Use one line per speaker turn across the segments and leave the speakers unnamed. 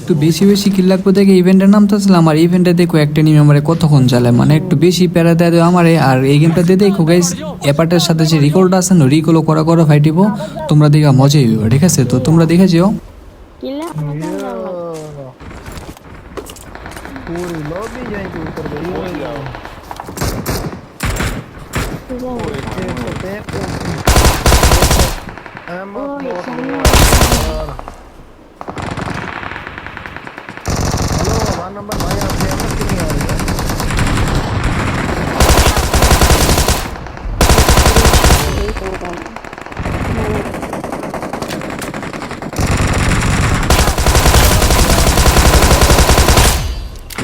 একটু বেশি বেশি কিল লাগবে দেখে ইভেন্টের নামতেছিলাম, আর ইভেন্টে দেখো একটা নিয়ম আমারে কতক্ষণ চালায়, মানে একটু বেশি প্যারা দেয় আমারে। আর এই গেমটা দিয়ে দেখো গাইস অ্যাপার্টের সাথে যে রিকলটা আছে না, রিকলও করা ফাইটিব, তোমরা দেখা মজাই হইব, ঠিক আছে? তো তোমরা দেখে যেও।
किला मजा
ये
जाओ
पूरी लॉबी यहीं पे उतर गई हो जाओ हेलो वन नंबर भाई आप फेमस क्यों नहीं आ रही है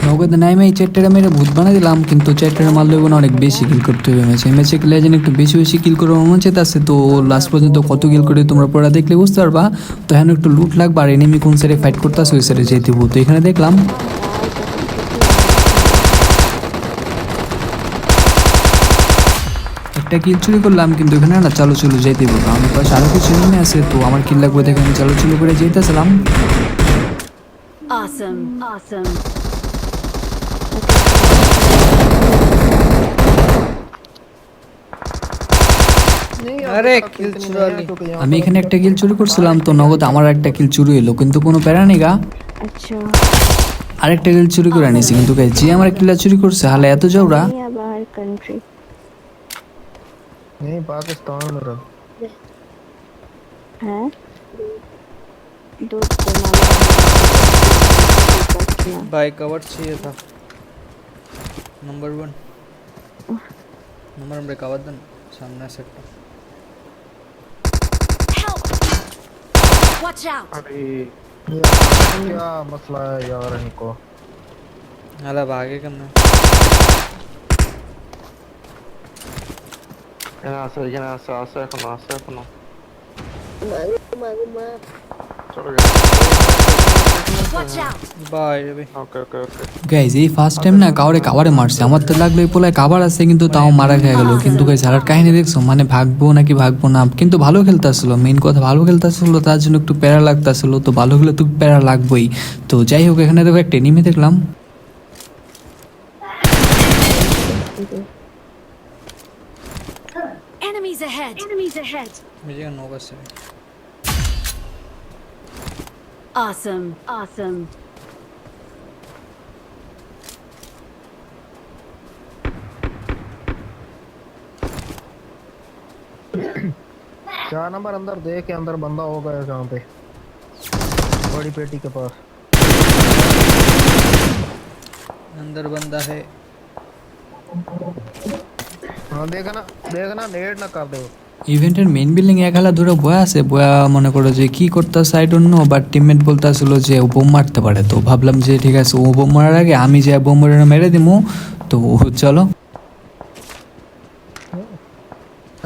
নগদ নাই আমি এই চ্যাটটা মেরে ভূত বানিয়ে দিলাম, কিন্তু চ্যাটটা মারলে না অনেক বেশি কিল করতে হবে ম্যাচে। ম্যাচে লেজেন্ড একটু বেশি বেশি কিল করার মন চাইতেছে, তো লাস্ট পর্যন্ত কত কিল করে তোমরা পড়া দেখলে বুঝতে পারবা। তো এখন একটু লুট লাগবে, আর এনিমি কোন সাইডে ফাইট করতেছে ওই সাইডে যেতে হবে। তো এখানে দেখলাম একটা কিল চুরি করলাম, কিন্তু এখানে না চালু চুলু যেতে বলবো, আমি পাশে আরো কিছু এনিমি আছে, তো আমার কিল লাগবে দেখে আমি চালু চুলু করে যেতেছিলাম।
awesome awesome
अरे किल चुरा ली
আমি এখানে একটা কিল চুরি করছিলাম, তো নগদ আমার একটা কিল চুরি হলো, কিন্তু কোনো প্যারা নেই গা।
अच्छा
আরেকটা কিল চুরি করে আনিছি, কিন্তু গাইস যে আমার কিলটা চুরি করছে হালে এত যাওরা।
या बाहर कंट्री
नहीं पाकिस्तान में रह
है दो
भाई कवर चाहिए था नंबर 1 नंबर हमरे कवर दन सामने सेट
watch out
अरे क्या मसला है यार इनको
अला भागे करना
watch out
बाय रे
গাইজ এই ফার্স্ট টাইম না কাউরে কাবারে মারছে, আমার তো লাগলো এই পোলায় কাবার আছে, কিন্তু তাও মারা খেয়ে গেল। কিন্তু গাইজ হারার কাহিনী দেখছো, মানে ভাগবো নাকি ভাগবো না, কিন্তু ভালো খেলতেছিল, মেইন কথা ভালো খেলতেছিল, তার জন্য একটু প্যারা লাগতেছিল। তো ভালো খেলে তো প্যারা লাগবেই। তো যাই হোক এখানে দেখো একটা এনিমি দেখলাম,
enemies ahead
मुझे नो बस है
awesome awesome
चार नंबर अंदर देख के अंदर बंदा होगा जहाँ पे बड़ी पेटी के पास
अंदर बंदा है
हाँ देखना नेट ना कर दो
ইভেন্টের মেইন বিল্ডিং এ খেলা ধরে বয়া আছে, বয়া মনে করো যে কি করতেছে I don't know, but teammate বলতেছিল যে ও বোম মারতে পারে। তো ভাবলাম যে ঠিক আছে ও বোম মারার আগে আমি যে বোম মেরে দিমু। তো চলো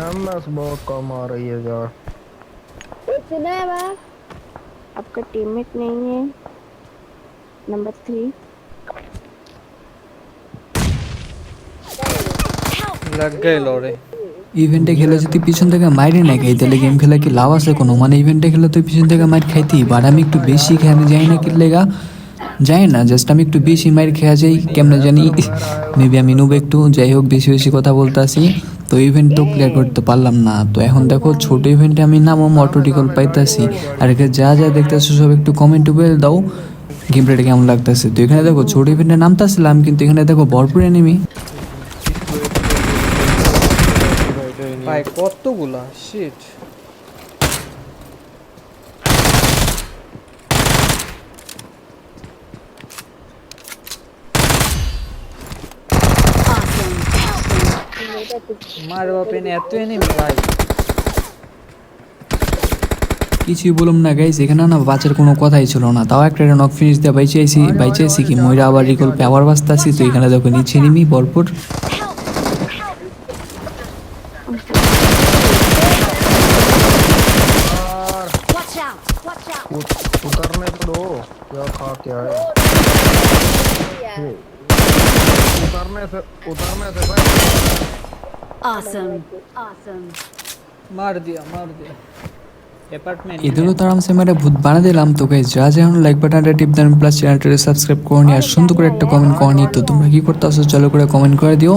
एमएस बहुत कम आ रही है यार
सुना है बात आपका टीममेट नहीं है नंबर 3
लग गए लोरे
ইভেন্টে খেলে যদি পিছন থেকে মাইরে না খাই তাহলে গেম খেলা কি লাভ আছে কোনো? মানে ইভেন্টে খেলে তুই পিছন থেকে মাইর খাইতেই, বাট আমি একটু বেশি খাই, আমি জানি না কি লেগা, যাই না জাস্ট আমি একটু বেশি মাইর খেয়া যাই কেমনে জানি, মেবি আমি নুব একটু। যাই হোক বেশি বেশি কথা বলতে আসি, তো ইভেন্ট তো ক্লিয়ার করতে পারলাম না। তো এখন দেখো ছোট ইভেন্টে আমি নাম অটোটিকল পাইতেছি, আর এখানে যা যা দেখতেছো সব একটু কমেন্ট বলে দাও গেম প্লেটা কেমন লাগতেছে। তো এখানে দেখো ছোট ইভেন্টে নামতেছিলাম, কিন্তু এখানে দেখো ভরপুর এনিমি।
भाई কতগুলা শিট মার বাপে নে এত এনিমি ভাই
কিছুই বললাম না গাইস, এখানে না বাঁচার কোনো কথাই ছিল না, তাও একটা নক ফিনিশ দিয়ে বাইচাইছি কি ময়রা আবার রিকল পে আবার বাঁচতাছি। তো এখানে দেখো নিচে এনিমি ভরপুর।
उतरने तो दो क्या खा क्या है उतरने से भाई
awesome awesome
मार दिया অ্যাপার্টমেন্ট
এদেরও তো আরামসে মেরে ভূত বানা দিলাম। তো গাইস যা যা এখন লাইক বাটনটা টিপ দেন, প্লাস চ্যানেলটা সাবস্ক্রাইব করনি, আর সুন্দর করে একটা কমেন্ট করনি। তো তোমরা কি করতে আসো চলো করে কমেন্ট করে দিও,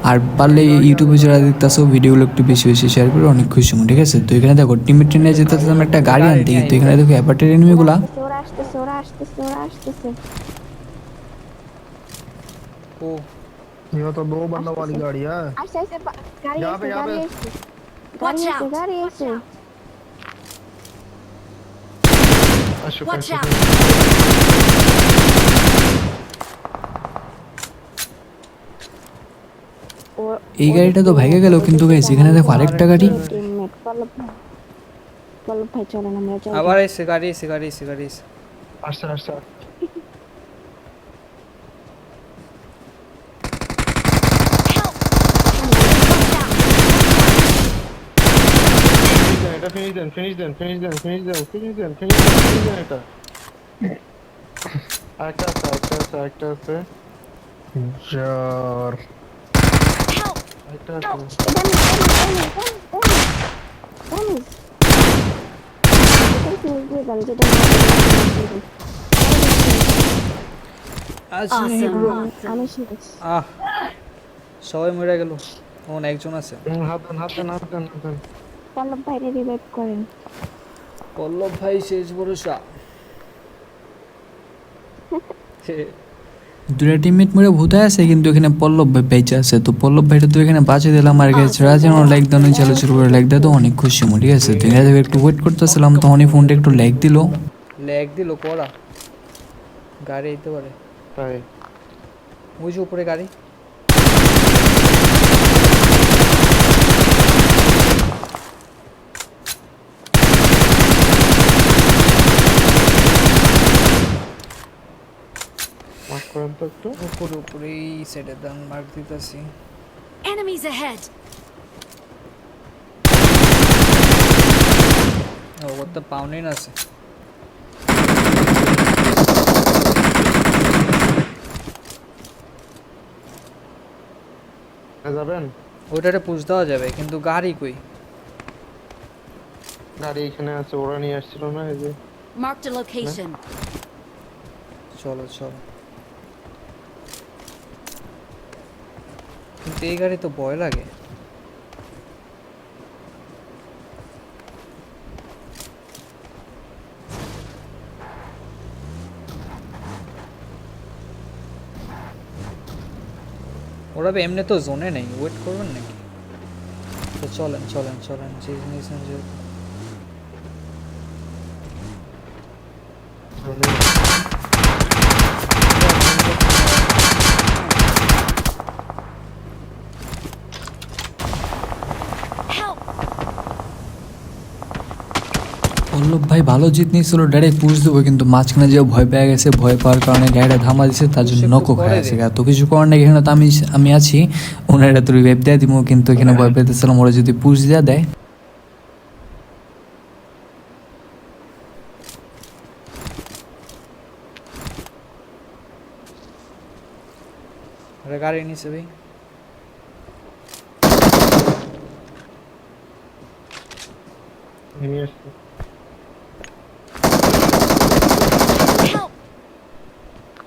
আর পারলে ইউটিউবে যারা দেখতেছো ভিডিওগুলো একটু বেশি বেশি শেয়ার করে অনেক খুশি হবো, ঠিক আছে? তো এখানে দেখো টিমে ট্রেনে যেতে আমরা একটা গাড়ি আনতে, তো এখানে দেখো অ্যাপার্টের এনিমিগুলা
ওরা আসতেছে, ওরা আসতেছে, ওরা আসতেছে।
ও
ये तो 2 बंदा वाली गाड़ी है।
আসছে আসছে, গাড়ি
यहाँ पे
আসছে,
यहाँ
গাড়ি
पे
আসছে, গাড়ি আসছে, গাড়ি আসছে।
शुक्र शुक्र।
এই গাড়িটা তো ভাগে গেল, কিন্তু গাইস এখানে দেখো আরেকটা গাড়ি।
টিমমেট পল্লব ভাই চলেন আমরা যাই।
আবার এসে গাড়ি এসে গাড়ি এসে গাড়ি এসে
अच्छा अच्छा finish them এটা একটা আছে यार একটা আছে
আসনি ব্রো
আমি শেষ।
আহ সবাই মরে গেল, ওন একজন আছে।
হাত দেন
পল্লব ভাইরে রিভাইভ করেন।
পল্লব ভাই শেষ ভরসা।
দুটা টিমমেট মরে ভূত আছে, কিন্তু এখানে পল্লব ভাই বেঁচে আছে। তো পল্লব ভাইটা তো এখানে বাঁচিয়ে দিলাম। আর গাইস যারা যেন লাইক দাও, চালু শুরু করে লাইক দাও, তো অনেক খুশি হবো, ঠিক আছে? তো এখানে দেখো একটু ওয়েট করতেছিলাম, তখনই ফোনটা একটু লাইক দিল।
ল্যাগ দিল করা, গাড়ি আইতে পারে।
তাই
ওই যে উপরে গাড়ি।
মাফ করেন তো একটু
উপরে উপরে এই সাইডে দান মার্ক দিতেছি।
Enemies ahead.
ও ওর তো পাউনেন আছে।
যাবেন
ওইটারে পুশ দেওয়া যাবে, কিন্তু গাড়ি কই?
গাড়ি এখানে আছে, ওরা নিয়ে আসছিল না এই যে।
Marked a location.
চলো চলো, কিন্তু এই গাড়ি তো ভয় লাগে। ওরা এমনি তো জোনে নেই, ওয়েট করবেন নাকি? তো চলেন চলেন চলেন, যে নিয়েছেন যেহেতু।
পল্লব ভাই ভালো জিত নিয়েছিল, ডাইরেক্ট পুশ দেবো, কিন্তু মাঝখানে যে ভয় পেয়ে গেছে, ভয় পাওয়ার কারণে গাড়িটা থামা দিছে, তার জন্য নকও খায় গেছে। এত কিছু করার নেই, এখানে তো আমি আছি, ওনারা তো রিভাইভ দিয়ে দিব, কিন্তু এখানে ভয় পেতেছিলাম ওরা যদি পুশ দিয়ে দেয়।
আরে গাড়ি নিচে ভাই।
নিয়ে আসছে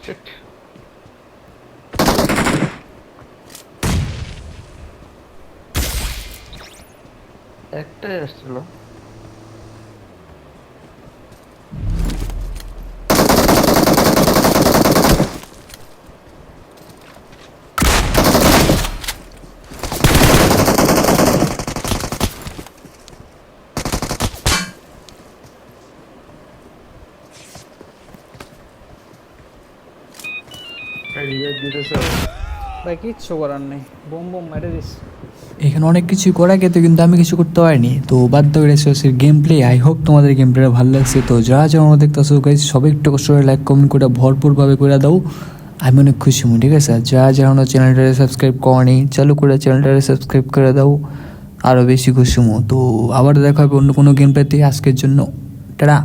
Shit. একটাই আসছিল।
ভাই কিচ্ছু করার নেই, বোম বোম মেরে দিস।
এখানে অনেক কিছু করা গেছে, কিন্তু আমি কিছু করতে পারিনি। তো বাধ্য করে গেম প্লে। আই হোপ তোমাদের গেম প্লেটা ভালো লাগছে। তো যারা যারা আমরা দেখতেছো গাইস, সবাই একটু কষ্ট করে লাইক কমেন্ট করে ভরপুরভাবে করে দাও, আমি অনেক খুশি হই, ঠিক আছে? আর যারা যারা আমরা চ্যানেলটারে সাবস্ক্রাইব করেনি, চালু করে চ্যানেলটারে সাবস্ক্রাইব করে দাও, আরও বেশি খুশি হবো। তো আবার দেখা হবে অন্য কোনো গেম প্লেতে। আজকের জন্য টাটা।